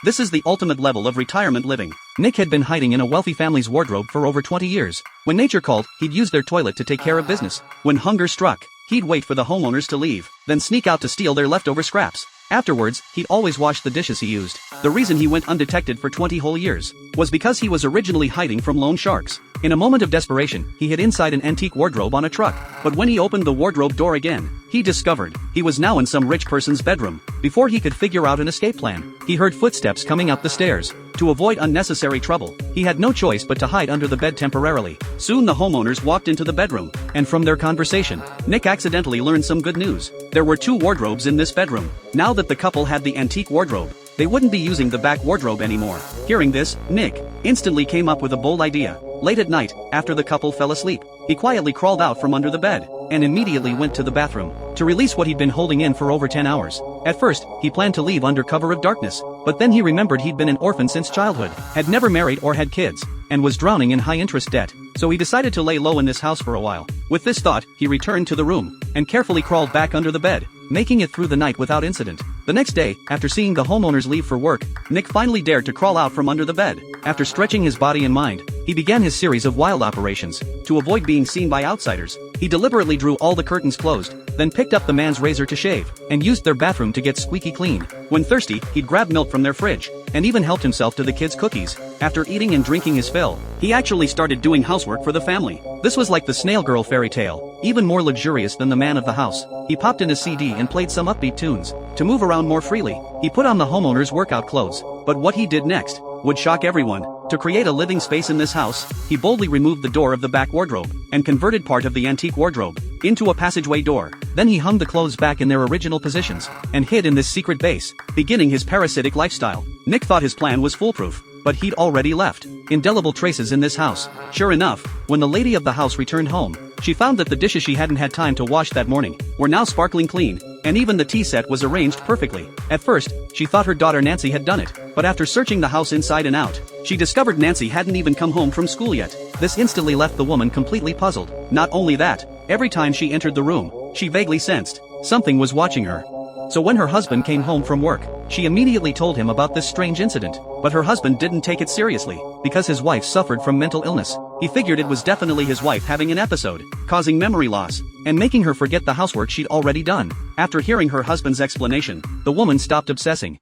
This is the ultimate level of retirement living. Nick had been hiding in a wealthy family's wardrobe for over 20 years. When nature called, he'd use their toilet to take care of business. When hunger struck, he'd wait for the homeowners to leave, then sneak out to steal their leftover scraps. Afterwards, he'd always wash the dishes he used. The reason he went undetected for 20 whole years was because he was originally hiding from loan sharks. In a moment of desperation, he hid inside an antique wardrobe on a truck. But when he opened the wardrobe door again, he discovered he was now in some rich person's bedroom. Before he could figure out an escape plan, he heard footsteps coming up the stairs. To avoid unnecessary trouble, he had no choice but to hide under the bed temporarily. Soon the homeowners walked into the bedroom, and from their conversation, Nick accidentally learned some good news. There were 2 wardrobes in this bedroom. Now that the couple had the antique wardrobe, they wouldn't be using the back wardrobe anymore. Hearing this, Nick instantly came up with a bold idea. Late at night, after the couple fell asleep, he quietly crawled out from under the bed, and immediately went to the bathroom to release what he'd been holding in for over 10 hours. At first, he planned to leave under cover of darkness, but then he remembered he'd been an orphan since childhood, had never married or had kids, and was drowning in high-interest debt. So he decided to lay low in this house for a while. With this thought, he returned to the room, and carefully crawled back under the bed, making it through the night without incident. The next day, after seeing the homeowners leave for work, Nick finally dared to crawl out from under the bed. After stretching his body and mind, he began his series of wild operations. To avoid being seen by outsiders, he deliberately drew all the curtains closed, then picked up the man's razor to shave, and used their bathroom to get squeaky clean. When thirsty, he'd grab milk from their fridge, and even helped himself to the kids' cookies. After eating and drinking his fill, he actually started doing housework for the family. This was like the Snail Girl fairy tale, even more luxurious than the man of the house. He popped in a CD and played some upbeat tunes. To move around more freely, he put on the homeowner's workout clothes. But what he did next would shock everyone. To create a living space in this house, he boldly removed the door of the back wardrobe, and converted part of the antique wardrobe into a passageway door. Then he hung the clothes back in their original positions, and hid in this secret base, beginning his parasitic lifestyle. Nick thought his plan was foolproof, but he'd already left indelible traces in this house. Sure enough, when the lady of the house returned home, she found that the dishes she hadn't had time to wash that morning were now sparkling clean, and even the tea set was arranged perfectly. At first, she thought her daughter Nancy had done it, but after searching the house inside and out, she discovered Nancy hadn't even come home from school yet. This instantly left the woman completely puzzled. Not only that, every time she entered the room, she vaguely sensed something was watching her. So when her husband came home from work, she immediately told him about this strange incident. But her husband didn't take it seriously, because his wife suffered from mental illness. He figured it was definitely his wife having an episode, causing memory loss, and making her forget the housework she'd already done. After hearing her husband's explanation, the woman stopped obsessing.